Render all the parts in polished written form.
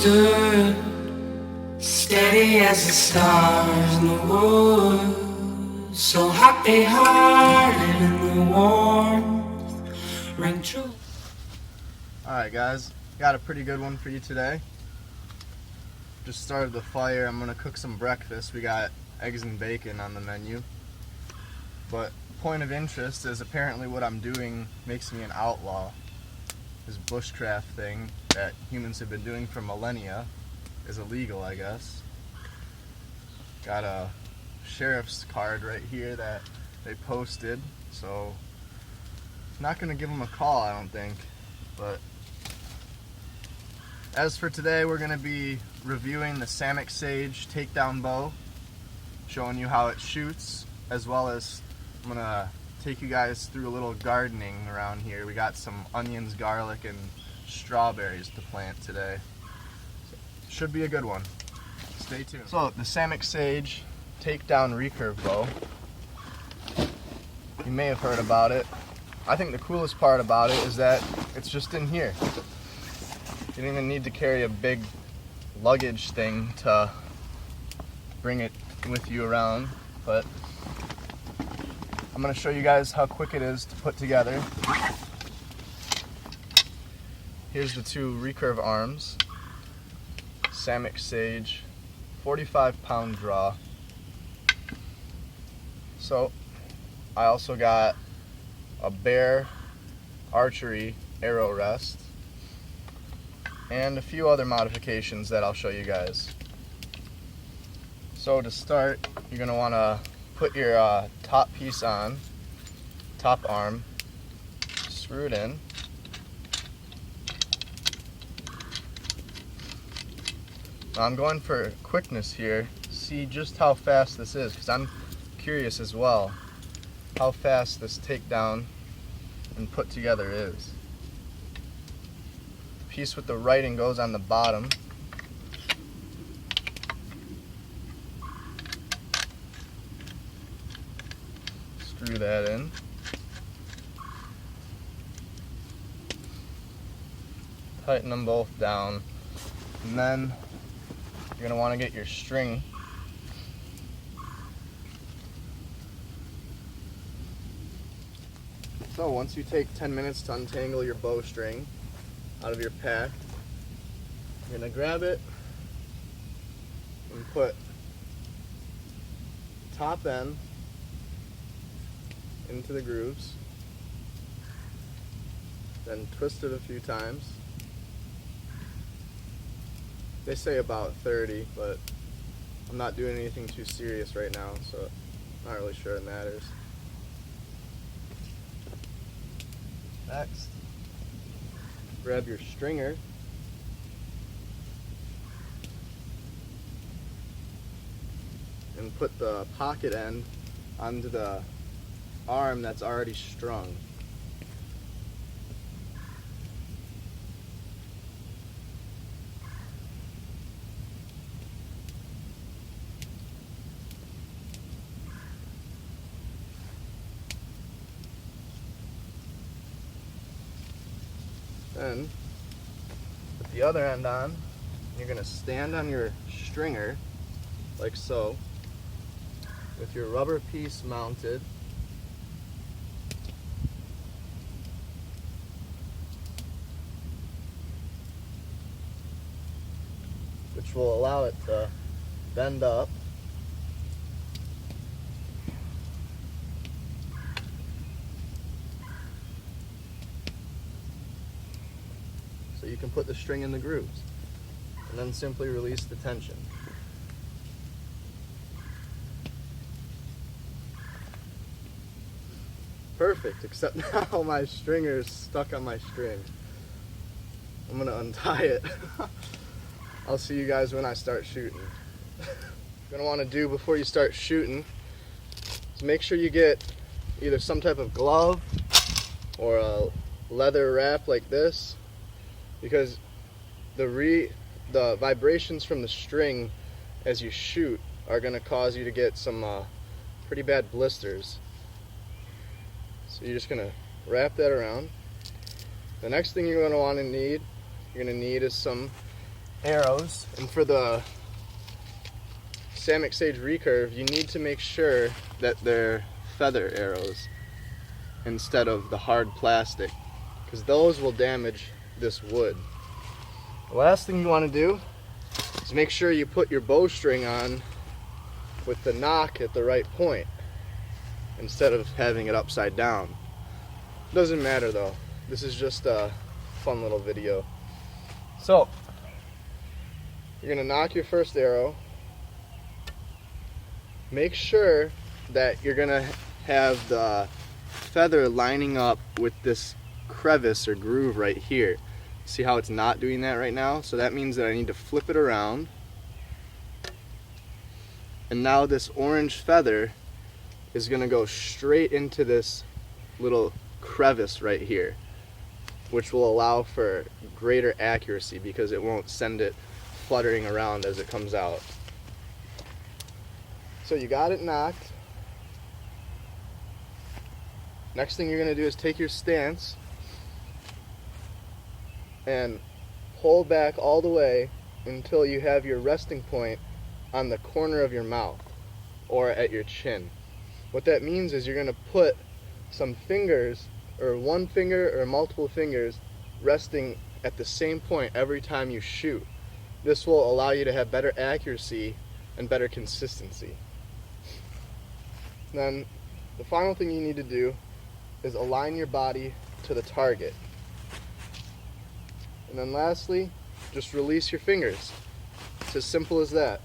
stood steady as the stars in the woods, so happy-hearted in the warmth rang true. Alright guys, got a pretty good one for you today. Just started the fire. I'm gonna cook some breakfast. We got eggs and bacon on the menu. But point of interest is apparently what I'm doing makes me an outlaw. This bushcraft thing that humans have been doing for millennia is illegal, I guess. Got a sheriff's card right here that they posted, so not gonna give them a call, I don't think. But as for today, we're gonna be reviewing the Sammick Sage Takedown bow, showing you how it shoots, as well as I'm gonna take you guys through a little gardening around here. We got some onions, garlic, and strawberries to plant today. So, should be a good one. Stay tuned. So the Sammick Sage Takedown Recurve bow. You may have heard about it. I think the coolest part about it is that it's just in here. You don't even need to carry a big luggage thing to bring it with you around, but I'm going to show you guys how quick it is to put together. Here's the two recurve arms. Sammick Sage, 45-pound draw. So I also got a Bear Archery arrow rest and a few other modifications that I'll show you guys. So to start, you're going to want to put your top piece on, top arm, screw it in. Now I'm going for quickness here, see just how fast this is, because I'm curious as well how fast this takedown and put together is. The piece with the writing goes on the bottom. Screw that in. Tighten them both down. And then you're going to want to get your string. So once you take 10 minutes to untangle your bowstring out of your pack, you're going to grab it and put the top end into the grooves, then twist it a few times. They say about 30, but I'm not doing anything too serious right now, so I'm not really sure it matters. Next, grab your stringer and put the pocket end onto the arm that's already strung. Then put the other end on. You're going to stand on your stringer like so, with your rubber piece mounted. Which will allow it to bend up. So you can put the string in the grooves and then simply release the tension. Perfect, except now my stringer is stuck on my string. I'm gonna untie it. I'll see you guys when I start shooting. What you're gonna want to do before you start shooting is make sure you get either some type of glove or a leather wrap like this, because the vibrations from the string as you shoot are gonna cause you to get some pretty bad blisters. So you're just gonna wrap that around. The next thing you're gonna want to need, is some arrows, and for the Sammick Sage Recurve, you need to make sure that they're feather arrows instead of the hard plastic, because those will damage this wood. The last thing you want to do is make sure you put your bowstring on with the knock at the right point instead of having it upside down. Doesn't matter though. This is just a fun little video. So, you're going to knock your first arrow. Make sure that you're going to have the feather lining up with this crevice or groove right here. See how it's not doing that right now? So that means that I need to flip it around. And now this orange feather is going to go straight into this little crevice right here, which will allow for greater accuracy because it won't send it fluttering around as it comes out. So you got it knocked. Next thing you're going to do is take your stance and pull back all the way until you have your resting point on the corner of your mouth or at your chin. What that means is you're going to put some fingers, or one finger or multiple fingers, resting at the same point every time you shoot. This will allow you to have better accuracy and better consistency. Then the final thing you need to do is align your body to the target. And then lastly, just release your fingers. It's as simple as that.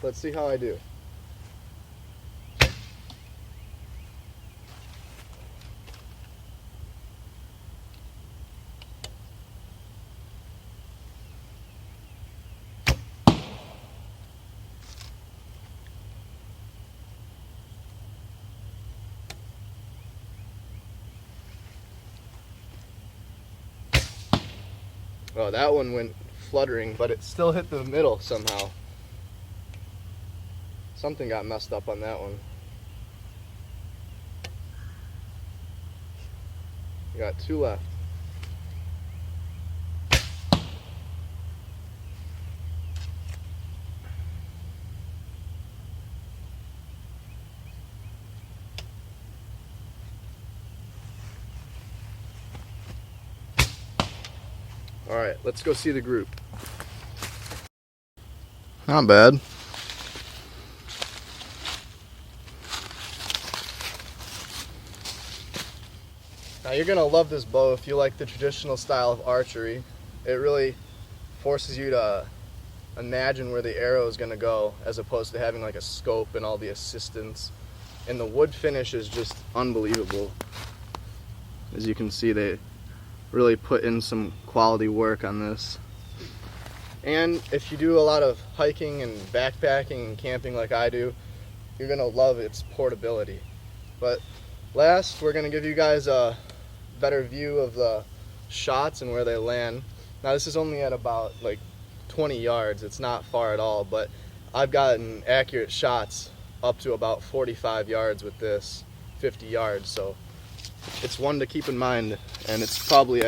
Let's see how I do. Oh, that one went fluttering, but it still hit the middle somehow. Something got messed up on that one. We got two left. Alright, let's go see the group. Not bad. Now you're going to love this bow if you like the traditional style of archery. It really forces you to imagine where the arrow is going to go as opposed to having like a scope and all the assistance. And the wood finish is just unbelievable. As you can see, they really put in some quality work on this. And if you do a lot of hiking and backpacking and camping like I do, you're going to love its portability. But last, we're going to give you guys a better view of the shots and where they land. Now this is only at about like 20 yards. It's not far at all, but I've gotten accurate shots up to about 45 yards with this, 50 yards. So it's one to keep in mind, and it's probably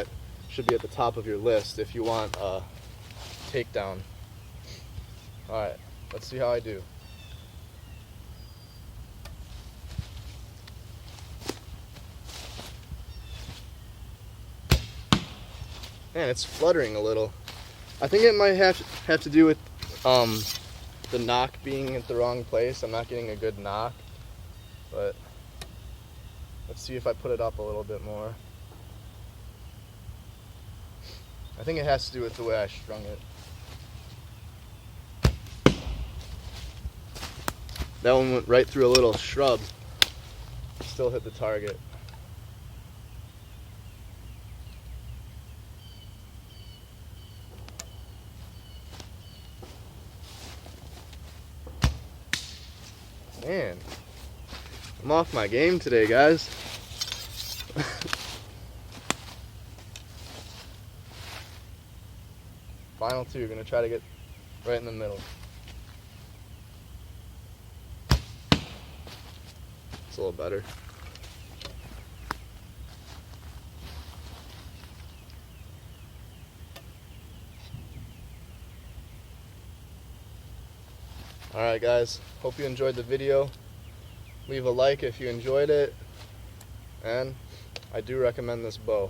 should be at the top of your list if you want a takedown. Alright, let's see how I do. Man, it's fluttering a little. I think it might have to do with the knock being at the wrong place. I'm not getting a good knock, but let's see if I put it up a little bit more. I think it has to do with the way I strung it. That one went right through a little shrub. Still hit the target. Man, I'm off my game today, guys. Final two, gonna try to get right in the middle. It's a little better. Alright guys, hope you enjoyed the video. Leave a like if you enjoyed it, and I do recommend this bow.